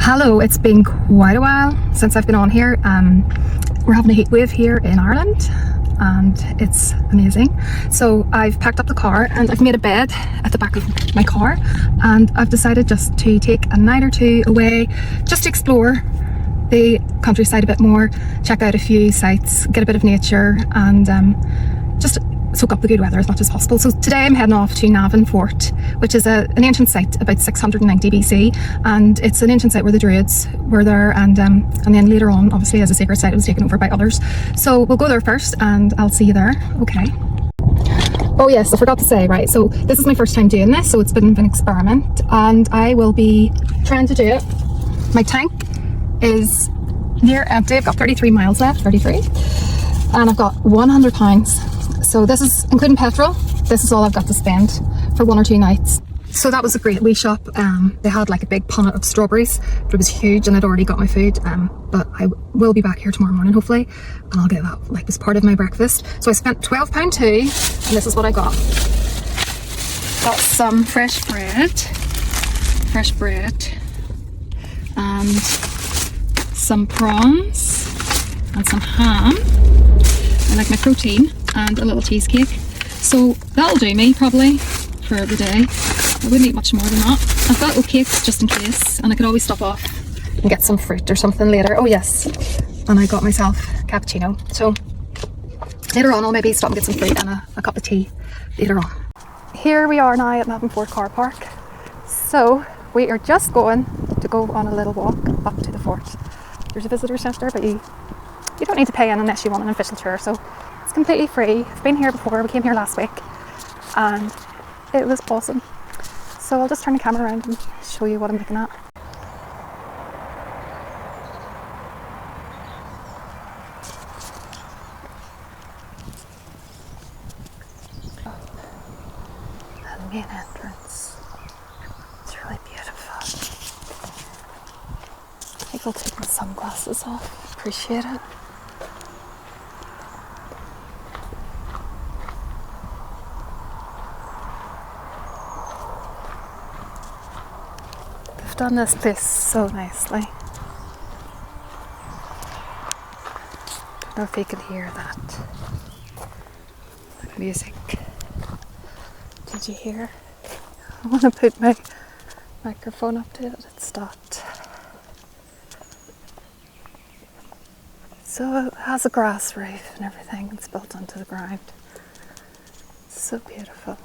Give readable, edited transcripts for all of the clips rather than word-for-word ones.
Hello, it's been quite a while since I've been on here. We're having a heat wave here in Ireland and it's amazing. So I've packed up the car and I've made a bed at the back of my car, and I've decided just to take a night or two away just to explore the countryside a bit more, check out a few sites, get a bit of nature, and just soak up the good weather as much as possible. So today I'm heading off to Navan Fort, which is an ancient site about 690 BC, and it's an ancient site where the druids were there, and then later on, obviously, as a sacred site, it was taken over by others. So we'll go there first and I'll see you there. Okay. Oh yes, I forgot to say, right, so this is my first time doing this, so it's been an experiment and I will be trying to do it. My tank is near empty. I've got 33 miles left, 33, and I've got £100. So this is including petrol. This is all I've got to spend for 1 or 2 nights. So that was a great wee shop. They had like a big punnet of strawberries, but it was huge and I'd already got my food. But I will be back here tomorrow morning hopefully, and I'll get that like as part of my breakfast. So I spent £12 too, and this is what I got. Got some fresh bread, and some prawns, and some ham. I like my protein, and a little cheesecake. So that'll do me probably for the day. I wouldn't eat much more than that. I've got oatcakes just in case, and I could always stop off and get some fruit or something later. Oh yes, and I got myself cappuccino. So later on I'll maybe stop and get some fruit and a cup of tea later on. Here we are now at Navan Fort car park. So we are just going to go on a little walk up to the fort. There's a visitor centre, but you don't need to pay in unless you want an official tour. So it's completely free. I've been here before. We came here last week and it was awesome. So I'll just turn the camera around and show you what I'm looking at. The main entrance. It's really beautiful. I think I'll take my sunglasses off. Appreciate it. Done this place so nicely. Don't know if you can hear that music. Did you hear? I want to put my microphone up to it. It stopped. So it has a grass roof and everything. It's built onto the ground. It's so beautiful.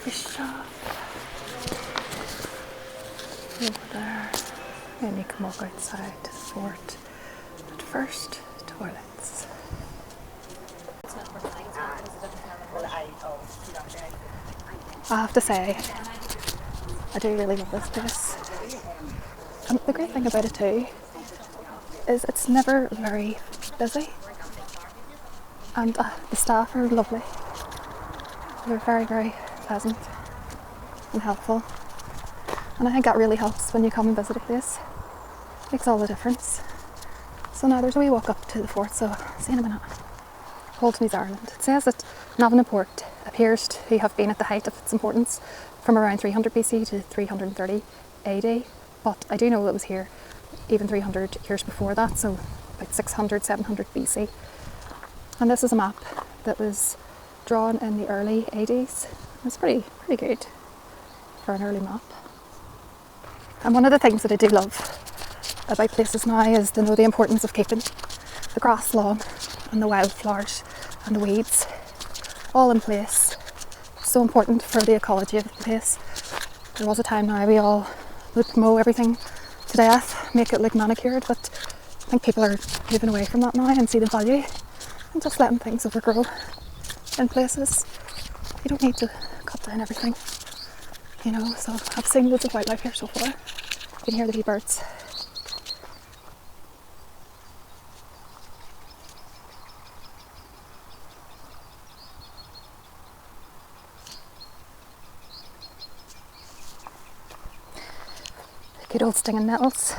Shop over there, and you can walk outside to the fort. But first, toilets. I have to say, I do really love this place. And the great thing about it too is it's never very busy, and the staff are lovely. They're very, very pleasant and helpful, and I think that really helps when you come and visit a place. Makes all the difference. So now there's a wee walk up to the fort, so I'll see you in a minute. Ptolemy, Ireland. It says that Navan Fort appears to have been at the height of its importance from around 300 BC to 330 AD, but I do know it was here even 300 years before that, so about 600, 700 BC. And this is a map that was drawn in the early 80s. It's pretty good for an early map. And one of the things that I do love about places now is to know the importance of keeping the grass long and the wildflowers and the weeds all in place. So important for the ecology of the place. There was a time now we all would mow everything to death, make it look manicured, but I think people are moving away from that now and see the value and just letting things overgrow in places. You don't need to cut down everything, you know. So I've seen loads of wildlife here so far. You can hear the wee birds. Good old stinging nettles.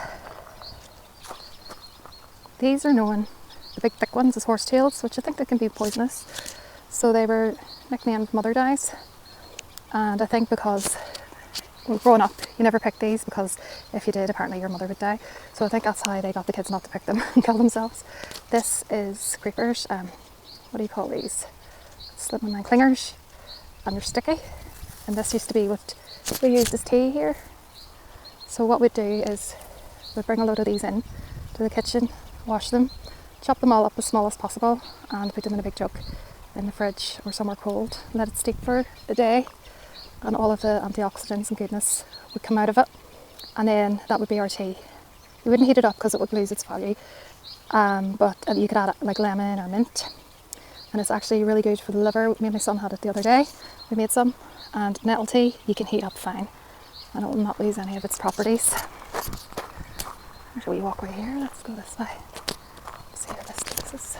These are known, the big thick ones, as horsetails, which I think they can be poisonous. So they were nicknamed mother dyes. And I think because, well, growing up, you never picked these because if you did, apparently your mother would die. So I think that's how they got the kids not to pick them and kill themselves. This is creepers. What do you call these? Slip my mind, clingers. And they're sticky. And this used to be what we used as tea here. So what we'd do is we'd bring a load of these in to the kitchen, wash them, chop them all up as small as possible and put them in a big jug in the fridge or somewhere cold, let it steep for a day, and all of the antioxidants and goodness would come out of it, and then that would be our tea. You wouldn't heat it up because it would lose its value, but you could add like lemon or mint, and it's actually really good for the liver. Me and my son had it the other day, we made some, and nettle tea you can heat up fine and it will not lose any of its properties. There's a wee walkway here, let's go this way. See where this takes us.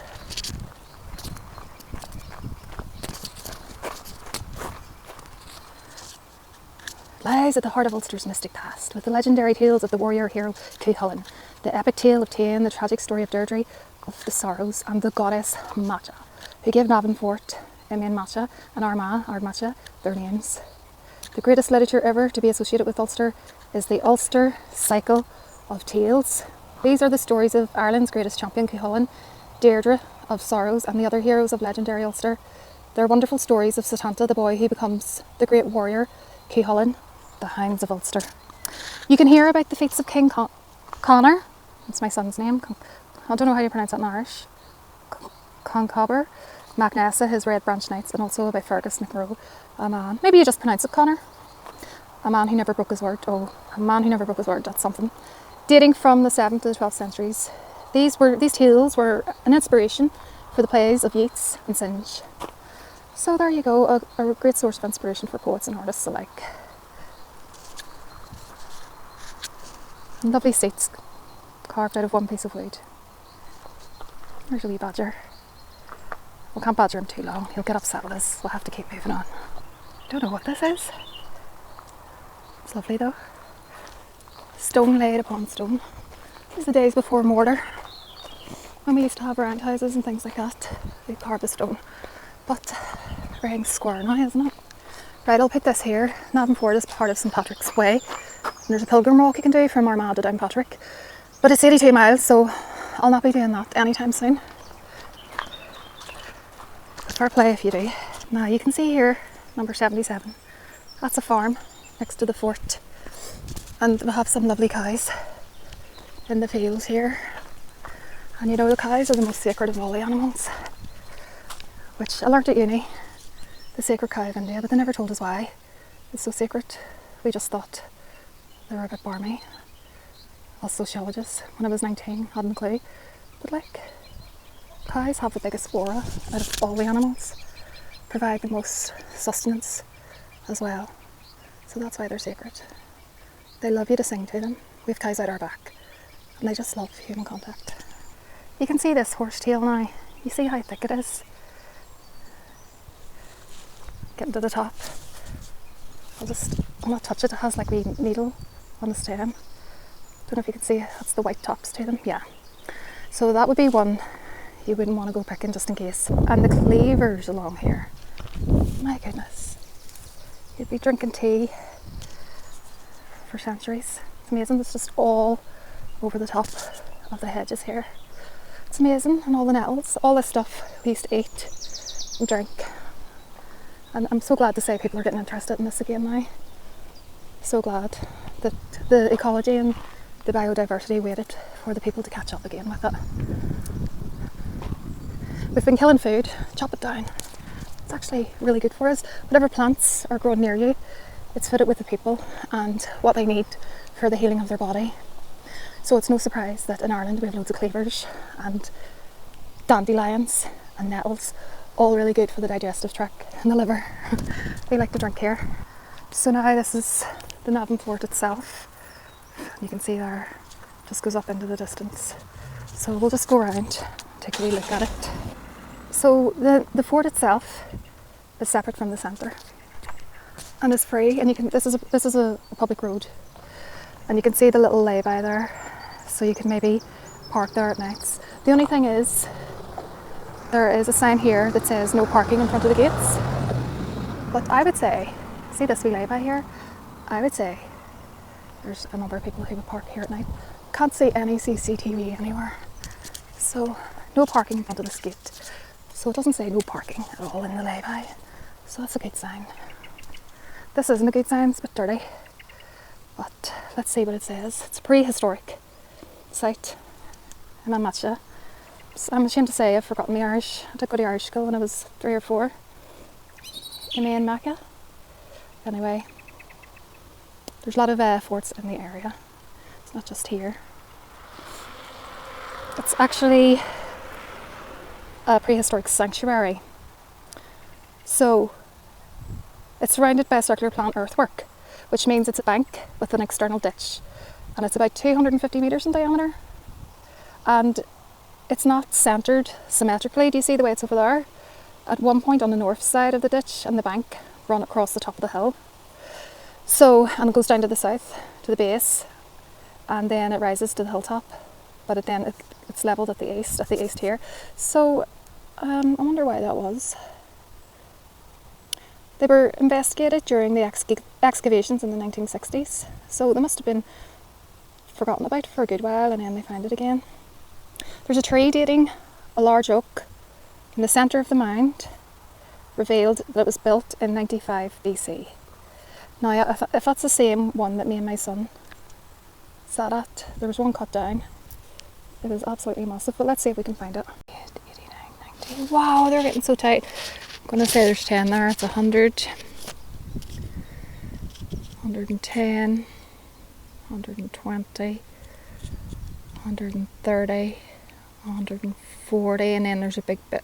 Lies at the heart of Ulster's mystic past, with the legendary tales of the warrior hero Cuchulainn, the epic tale of Tain, the tragic story of Deirdre of the Sorrows, and the goddess Macha, who gave Navan Fort, Emain Macha, and Armagh, Ard Mhacha, their names. The greatest literature ever to be associated with Ulster is the Ulster cycle of tales. These are the stories of Ireland's greatest champion Cuchulainn, Deirdre of Sorrows, and the other heroes of legendary Ulster. They're wonderful stories of Satanta, the boy who becomes the great warrior Cuchulainn, the Hounds of Ulster. You can hear about the feats of King Conor, that's my son's name, I don't know how you pronounce that in Irish, Concobar, Macnessa, his Red Branch Knights, and also about Fergus McRoe, a man, maybe you just pronounce it Conor, a man who never broke his word. Oh, a man who never broke his word, that's something. Dating from the 7th to the 12th centuries. These tales were an inspiration for the plays of Yeats and Synge. So there you go, a great source of inspiration for poets and artists alike. And lovely seats carved out of one piece of wood. There's a wee badger. We can't badger him too long, he'll get upset with us. We'll have to keep moving on. I don't know what this is. It's lovely though. Stone laid upon stone. These are the days before mortar. When we used to have roundhouses and things like that, we'd carve the stone. But everything's square now, isn't it? Right, I'll put this here. Navan Fort is part of St Patrick's Way. And there's a pilgrim walk you can do from Armagh to Downpatrick. But it's 82 miles, so I'll not be doing that anytime soon. Fair play if you do. Now you can see here, number 77. That's a farm next to the fort. And we have some lovely cows in the fields here. And you know, the cows are the most sacred of all the animals, which I learnt at uni, the sacred cow of India, but they never told us why it's so sacred. We just thought they were a bit barmy. Us sociologists, when I was 19, hadn't a clue. But like, cows have the biggest aura out of all the animals, provide the most sustenance as well. So that's why they're sacred. They love you to sing to them. We have cows out our back and they just love human contact. You can see this horsetail now. You see how thick it is? Getting to the top. I'll not touch it. It has like a wee needle on the stem. Don't know if you can see it. That's the white tops to them. Yeah. So that would be one you wouldn't want to go picking just in case. And the cleavers along here. My goodness. You'd be drinking tea for centuries. It's amazing. It's just all over the top of the hedges here. It's amazing. And all the nettles, all this stuff we used to eat and drink. And I'm so glad to say people are getting interested in this again now. So glad that the ecology and the biodiversity waited for the people to catch up again with it. We've been killing food, chop it down, It's actually really good for us. Whatever plants are growing near you, it's fitted with the people and what they need for the healing of their body. So it's no surprise that in Ireland we have loads of cleavers and dandelions and nettles, all really good for the digestive tract and the liver. We like to drink here. So now this is the Navan Fort itself. You can see there, just goes up into the distance. So we'll just go around, take a wee look at it. So the fort itself is separate from the centre and is free, and you can, this is a public road, and you can see the little lay-by there, so you can maybe park there at nights. The only thing is, there is a sign here that says no parking in front of the gates, but I would say, see this wee lay-by here, I would say there's a number of people who would park here at night. Can't see any CCTV anywhere, so no parking in front of this gate. So it doesn't say no parking at all in the lay-by, so that's a good sign. This isn't a good sign, it's a bit dirty, but let's see what it says. It's a prehistoric site in Emain Macha. I'm ashamed to say I've forgotten the Irish. I did go to Irish school when I was 3 or 4. Emain Macha. Anyway, there's a lot of forts in the area. It's not just here. It's actually a prehistoric sanctuary. So it's surrounded by a circular plant earthwork, which means it's a bank with an external ditch, and it's about 250 metres in diameter, and it's not centred symmetrically. Do you see the way it's over there? At one point on the north side of the ditch and the bank run across the top of the hill, so, and it goes down to the south to the base, and then it rises to the hilltop, but it's levelled at the east here. So I wonder why that was. They were investigated during the excavations in the 1960s, so they must have been forgotten about for a good while, and then they found it again. There's a tree dating a large oak in the centre of the mound, revealed that it was built in 95 BC. Now, if that's the same one that me and my son sat at, there was one cut down. It was absolutely massive, but let's see if we can find it. 89, 90. Wow, they're getting so tight. I'm going to say there's 10 there. It's 100, 110, 120, 130, 140, and then there's a big bit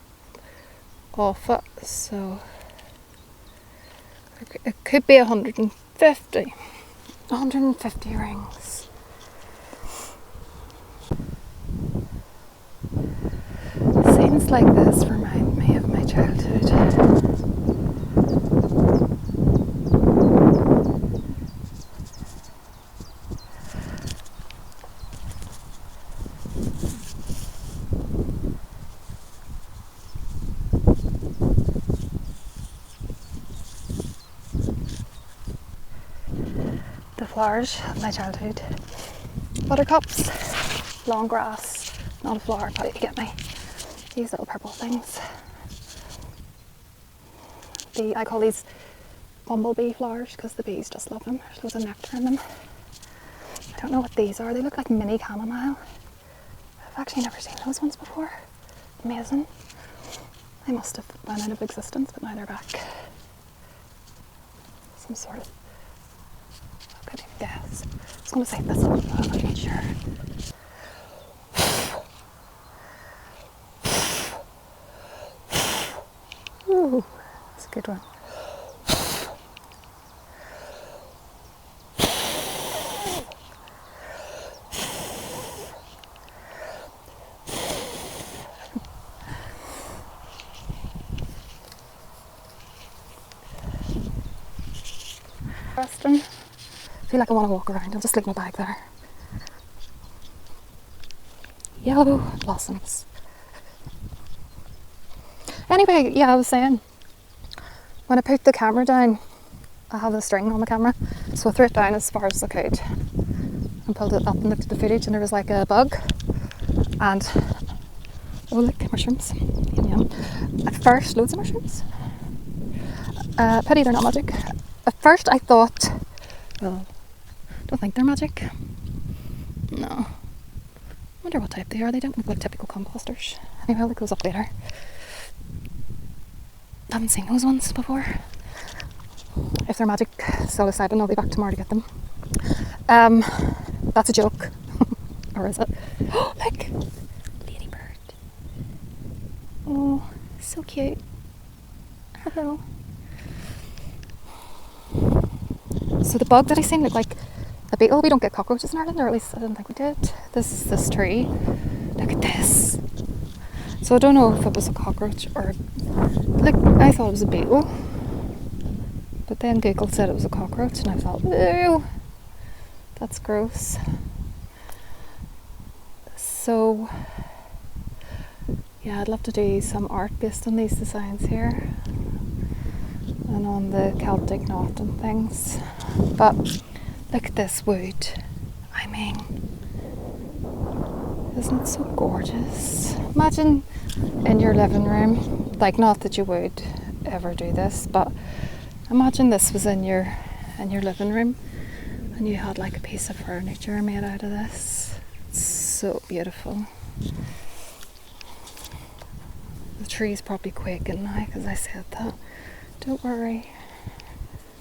off it, so it could be 150. 150 rings. Scenes like this remind me of my childhood. The flowers of my childhood. Buttercups, long grass, not a flower, but you get me. These little purple things. I call these bumblebee flowers because the bees just love them. There's loads of nectar in them. I don't know what these are. They look like mini chamomile. I've actually never seen those ones before. Amazing. They must have run out of existence, but now they're back. Some sort of, I couldn't even guess. I was going to say this one, but I'm not even sure. Ooh, that's a good one. Western. I feel like I want to walk around. I'll just leave my bag there. Yellow blossoms. Anyway, yeah, I was saying, when I put the camera down, I have the string on the camera, so I threw it down as far as I could and pulled it up and looked at the footage, and there was like a bug, and oh look, mushrooms. Yum. At first, loads of mushrooms. Pity they're not magic. At first I thought, well, don't think they're magic. No. Wonder what type they are. They don't look like typical composters. Anyway, I'll look those up later. Haven't seen those ones before. If they're magic psilocybin, I'll be back tomorrow to get them. That's a joke. Or is it? Oh, look! Ladybird. Oh, so cute. Hello. So the bug that I seen looked like a beetle. We don't get cockroaches in Ireland, or at least I didn't think we did. This is this tree. Look at this. So I don't know if it was a cockroach or... Look, I thought it was a beetle. But then Google said it was a cockroach and I thought, ew, that's gross. So, yeah, I'd love to do some art based on these designs here. And on the Celtic knot and things. But look at this wood. I mean, isn't it so gorgeous? Imagine in your living room, like, not that you would ever do this, but imagine this was in your living room and you had like a piece of furniture made out of this. It's so beautiful. The tree's probably quaking now because I said that. Don't worry,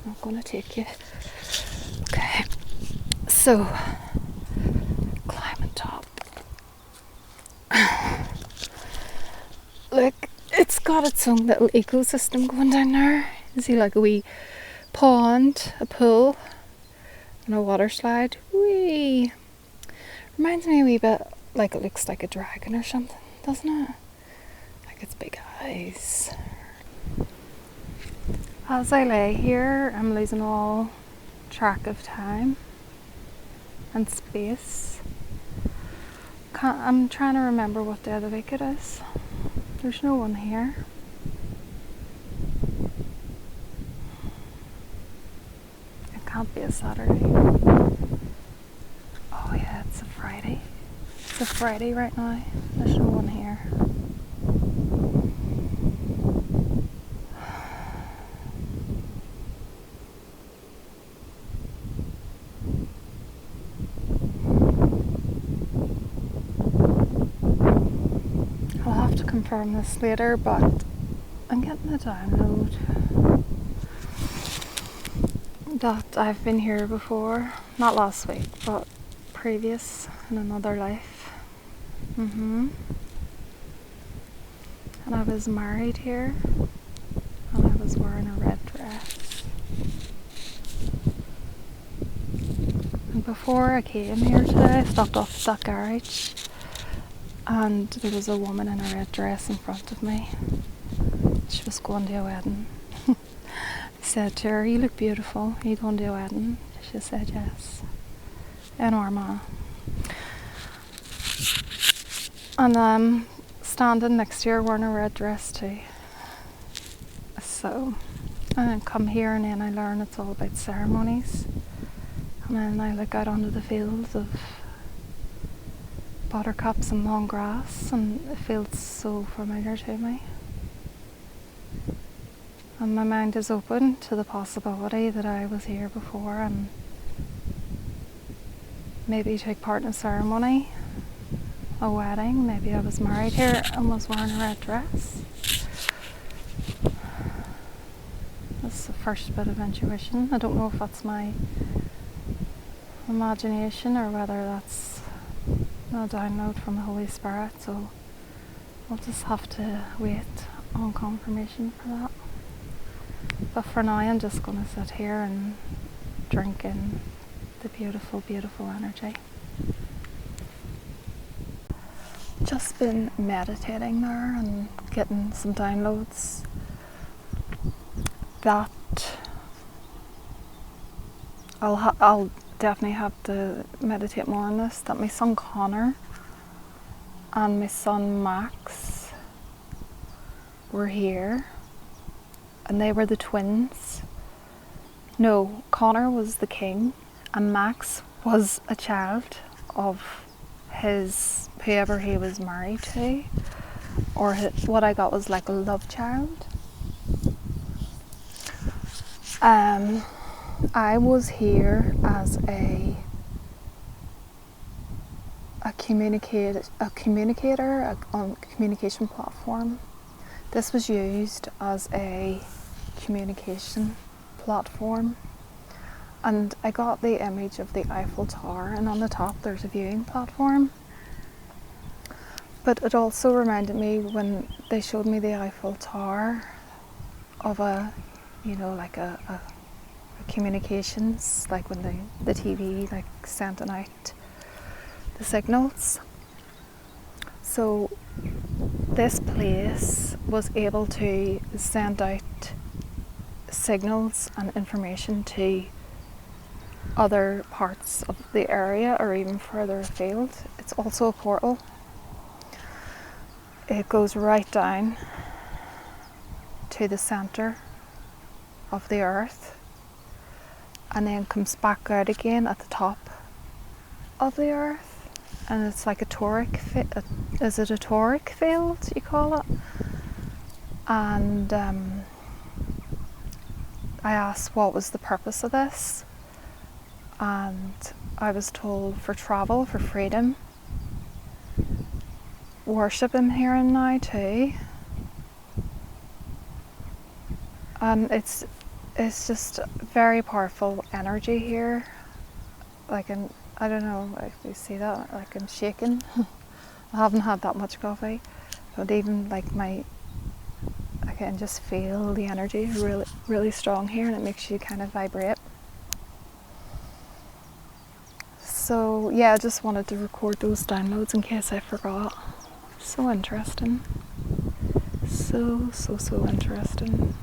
I'm not going to take you. Okay, so climbing top. Look, it's got its own little ecosystem going down there. You see like a wee pond, a pool, and a water slide. Whee! Reminds me a wee bit like it looks like a dragon or something, doesn't it? Like its big eyes. As I lay here, I'm losing all track of time and space. I'm trying to remember what day of the week it is. There's no one here. It can't be a Saturday. Oh yeah, it's a Friday. It's a Friday right now. There's no one here. I'll have to confirm this later, but I'm getting a download that I've been here before. Not last week, but previous in another life. And I was married here, and I was wearing a red dress. And before I came here today, I stopped off at that garage, and there was a woman in a red dress in front of me. She was going to a wedding. I said to her, "You look beautiful. Are you going to a wedding?" She said yes. In Armagh. And I'm standing next to her wearing a red dress too. So I come here and then I learn it's all about ceremonies. And then I look out onto the fields of buttercups and long grass, and it feels so familiar to me. And my mind is open to the possibility that I was here before and maybe take part in a ceremony, a wedding. Maybe I was married here and was wearing a red dress. That's the first bit of intuition. I don't know if that's my imagination or whether that's a download from the Holy Spirit, so I'll just have to wait on confirmation for that. But for now I'm just going to sit here and drink in the beautiful, beautiful energy. Just been meditating there and getting some downloads that I'll definitely have to meditate more on this, that my son Connor and my son Max were here, and they were the twins. No, Connor was the king and Max was a child of his whoever he was married to, or what I got was like a love child. I was here as a communicator on a communication platform This was used as a communication platform, and I got the image of the Eiffel Tower, and on the top there's a viewing platform. But it also reminded me, when they showed me the Eiffel Tower, of a, you know, like a communications, like when the TV like sent out the signals. So this place was able to send out signals and information to other parts of the area or even further afield. It's also a portal. It goes right down to the centre of the earth and then comes back out again at the top of the earth, and it's like a toric is it a toric field you call it? And I asked what was the purpose of this, and I was told for travel, for freedom, worship him here and now too. And it's just very powerful energy here. Like, I don't know if you see that, like I'm shaking. I haven't had that much coffee, but even like I can just feel the energy really, really strong here, and it makes you kind of vibrate. So yeah, I just wanted to record those downloads in case I forgot. So interesting. So interesting.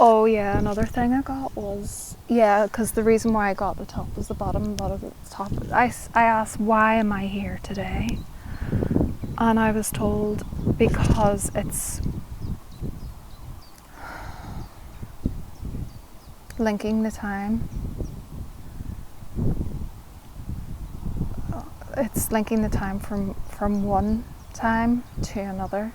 Oh yeah, another thing I got was, because the reason why I got the top was the bottom, but at the top, I asked, why am I here today? And I was told because it's linking the time. It's linking the time from one time to another.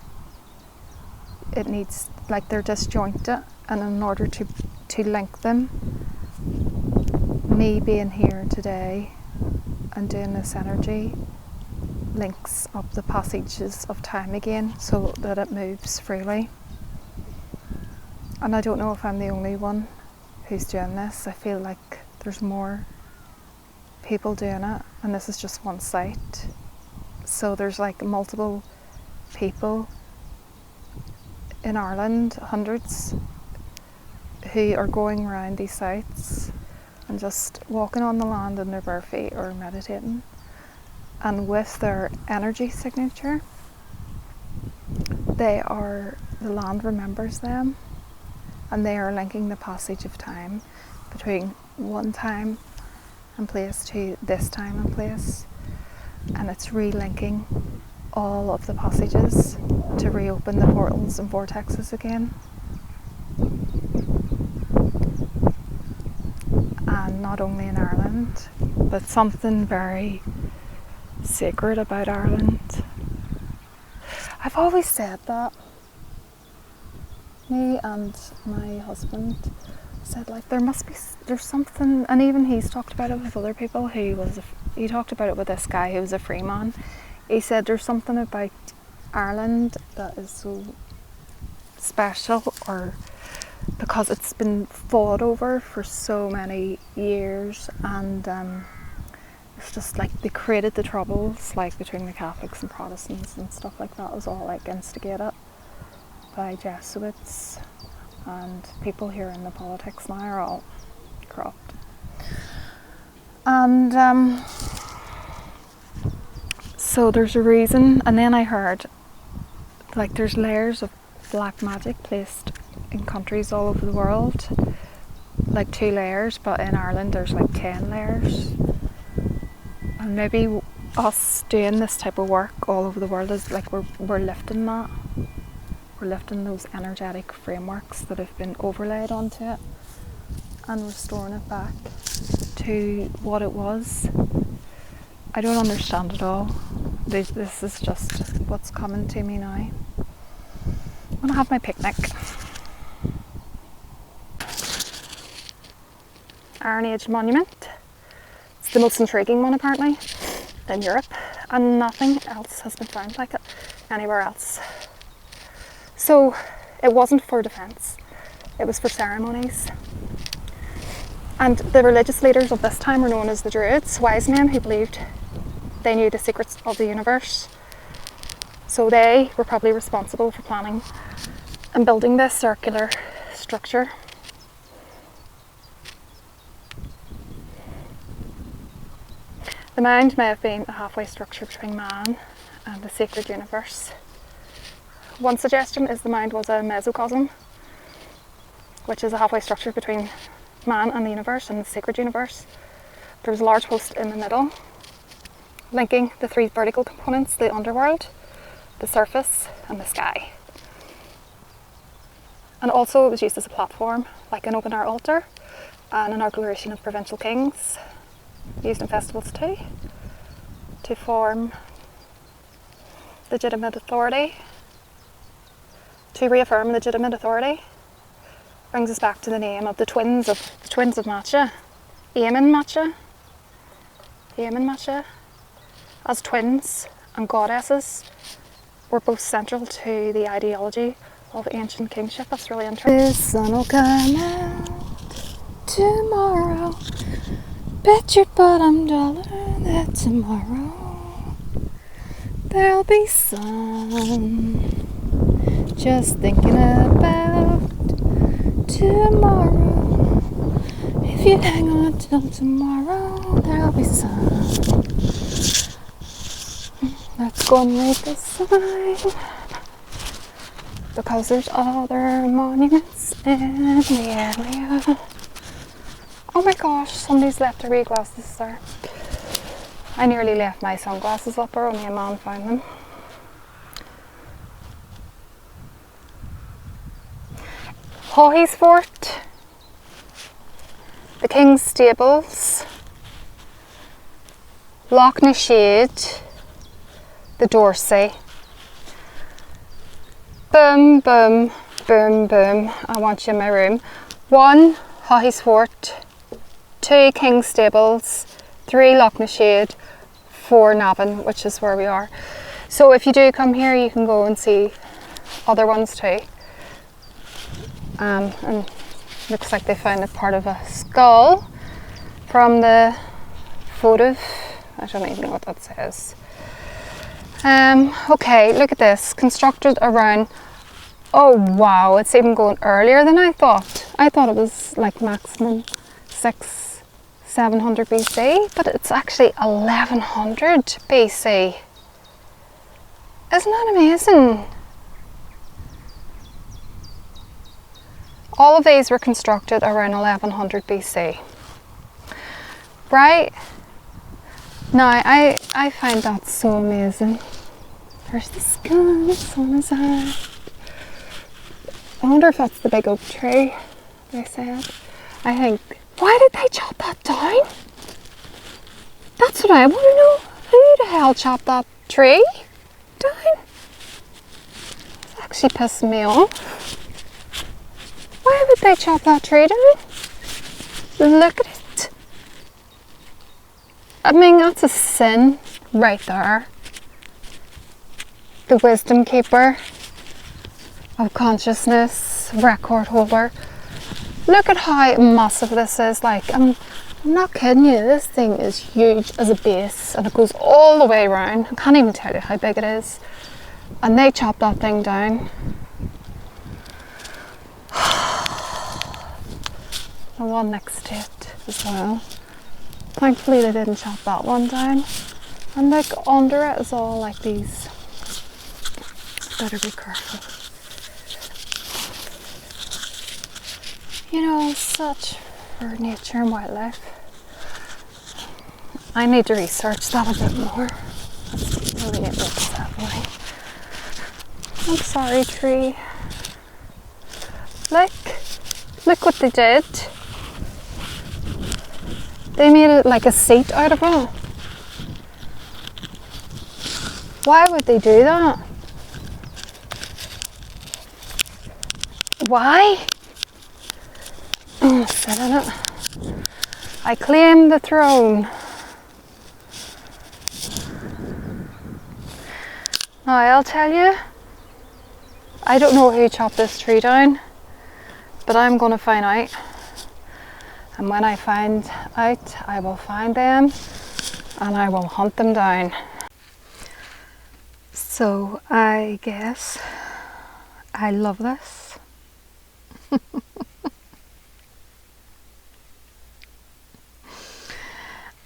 It needs, like, they're disjointed, and in order to link them, me being here today and doing this energy links up the passages of time again so that it moves freely. And I don't know if I'm the only one who's doing this. I feel like there's more people doing it, and this is just one site. So there's like multiple people in Ireland, hundreds, who are going around these sites and just walking on the land in their bare feet or meditating, and with their energy signature, the land remembers them, and they are linking the passage of time between one time and place to this time and place, and it's relinking all of the passages to reopen the portals and vortexes again. And not only in Ireland, but something very sacred about Ireland. I've always said that. Me and my husband said, like, there's something, and even he's talked about it with other people. He talked about it with this guy who was a free man. He said there's something about Ireland that is so special, or because it's been fought over for so many years, and it's just like they created the troubles, like between the Catholics and Protestants and stuff like that. It was all like instigated by Jesuits, and people here in the politics now are all corrupt. And so there's a reason. And then I heard, like, there's layers of black magic placed in countries all over the world, like 2 layers, but in Ireland there's like 10 layers. And maybe us doing this type of work all over the world is like we're lifting that. We're lifting those energetic frameworks that have been overlaid onto it and restoring it back to what it was. I don't understand it all. This is just what's coming to me now. I'm gonna have my picnic. Iron Age monument. It's the most intriguing one apparently in Europe, and nothing else has been found like it. anywhere else. So it wasn't for defence, it was for ceremonies. And the religious leaders of this time were known as the Druids, wise men who believed they knew the secrets of the universe. So they were probably responsible for planning and building this circular structure. The mound may have been a halfway structure between man and the sacred universe. One suggestion is the mound was a mesocosm, which is a halfway structure between man and the universe and the sacred universe. There was a large post in the middle, linking the three vertical components: the underworld, the surface, and the sky. And also it was used as a platform, like an open-air altar and an inauguration of provincial kings, used in festivals too, to form legitimate authority, to reaffirm legitimate authority. Brings us back to the name of the twins of Macha, Eamhain Mhacha, Emain Macha, as twins and goddesses, were both central to the ideology of ancient kingship. That's really interesting. The sun will come out tomorrow. Bet your bottom dollar that tomorrow there'll be sun. Just thinking about tomorrow. If you hang on till tomorrow, there'll be sun. Let's go and read this sign, because there's other monuments in the area. Oh my gosh, somebody's left their wee glasses there. I nearly left my sunglasses up there, only a man found them. Navan Fort, the King's Stables, Loch na Shade, the Dorsey. Boom, boom, boom, boom. I want you in my room. 1, Navan Fort. 2, King's Stables. 3, Loch na Shade. 4, Navan, which is where we are. So if you do come here, you can go and see other ones too. And looks like they found a part of a skull from the photo. I don't even know what that says. Okay, look at this. Constructed around, oh wow, it's even going earlier than I thought. I thought it was like maximum 700 BC, but it's actually 1100 BC. Isn't that amazing? All of these were constructed around 1100 BC. Right? Now, I find that so amazing. There's the sky, the sun is out. I wonder if that's the big oak tree they said. I think, why did they chop that down? That's what I want to know. Who the hell chopped that tree down? It's actually pissing me off. Why would they chop that tree down? Look at it. I mean, that's a sin right there. The wisdom keeper of consciousness, record holder. Look at how massive this is. Like, I'm not kidding you. This thing is huge as a base, and it goes all the way around. I can't even tell you how big it is. And they chopped that thing down. The one next to it as well. Thankfully they didn't chop that one down. And like under it is all like these. Better be careful. You know, such for nature and wildlife. I need to research that a bit more. That's really a bit sadly. I'm sorry, tree. Look what they did. They made it like a seat out of it. Why would they do that? Why? I'm gonna sit in it. I claim the throne. Now I'll tell you, I don't know who chopped this tree down, but I'm going to find out. And when I find out, I will find them and I will hunt them down. So I guess I love this.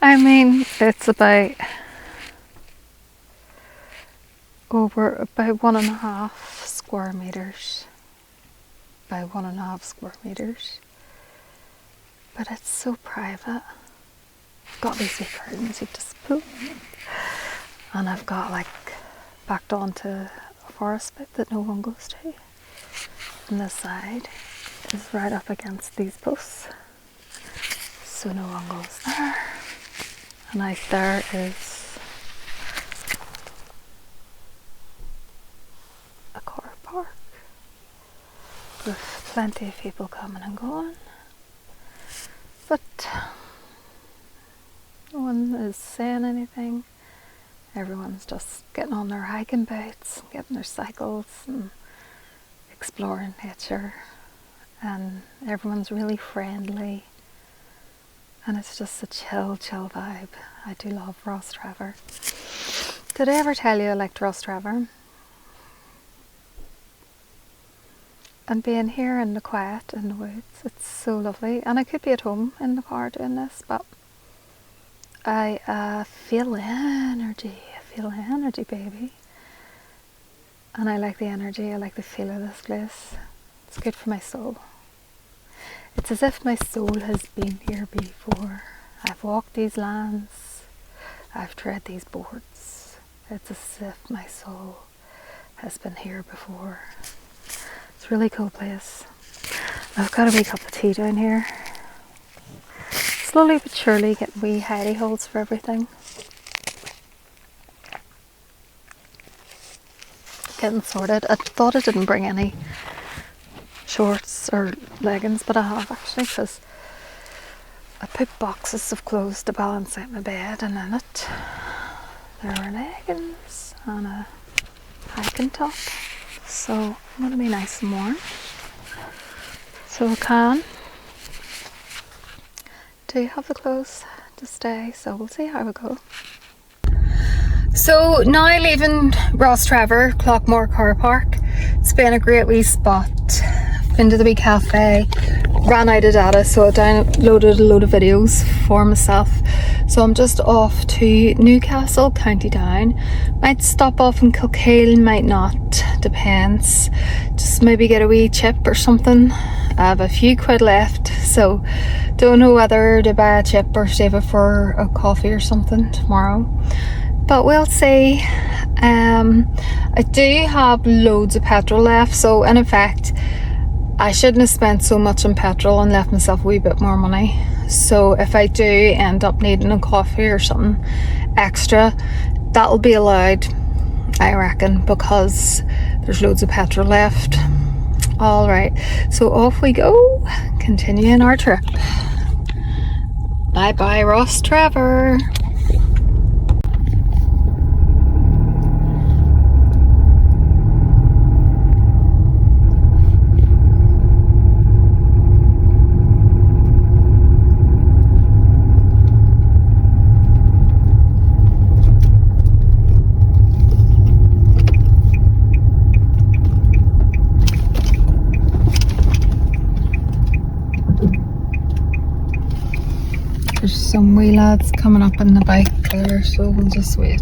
I mean, it's about 1.5 square meters by 1.5 square meters, but it's so private. I've got these wee curtains you just pull, and I've got like backed onto a forest bit that no one goes to, and this side is right up against these posts, so no one goes there. And out there is a car park with plenty of people coming and going, but no one is saying anything. Everyone's just getting on their hiking boots, getting their cycles and exploring nature, and everyone's really friendly. And it's just a chill vibe. I do love Rostrevor. Did I ever tell you I liked Rostrevor? And being here in the quiet, in the woods, it's so lovely. And I could be at home in the car doing this, but I feel energy. I feel energy, baby. And I like the energy. I like the feel of this place. It's good for my soul. It's as if my soul has been here before. I've walked these lands, I've tread these boards. It's as if my soul has been here before. It's a really cool place. I've got a wee cup of tea down here. Slowly but surely getting wee hidey holes for everything. Getting sorted. I thought I didn't bring any shorts or leggings, but I have actually, because I put boxes of clothes to balance out my bed, and in it there are leggings and a hiking top, so I'm going to be nice and warm, so I do have the clothes to stay, so we'll see how we go. So now leaving Rostrevor, Clockmore car park. It's been a great wee spot. Been to the wee cafe, ran out of data, so I downloaded a load of videos for myself. So I'm just off to Newcastle, County Down. Might stop off in Kilkeel, might not, depends. Just maybe get a wee chip or something. I have a few quid left, so don't know whether to buy a chip or save it for a coffee or something tomorrow. But we'll see. I do have loads of petrol left, so in effect I shouldn't have spent so much on petrol and left myself a wee bit more money. So if I do end up needing a coffee or something extra, that'll be allowed, I reckon, because there's loads of petrol left. Alright, so off we go, continuing our trip. Bye bye Rostrevor. There's some wee lads coming up in the bike there, so we'll just wait.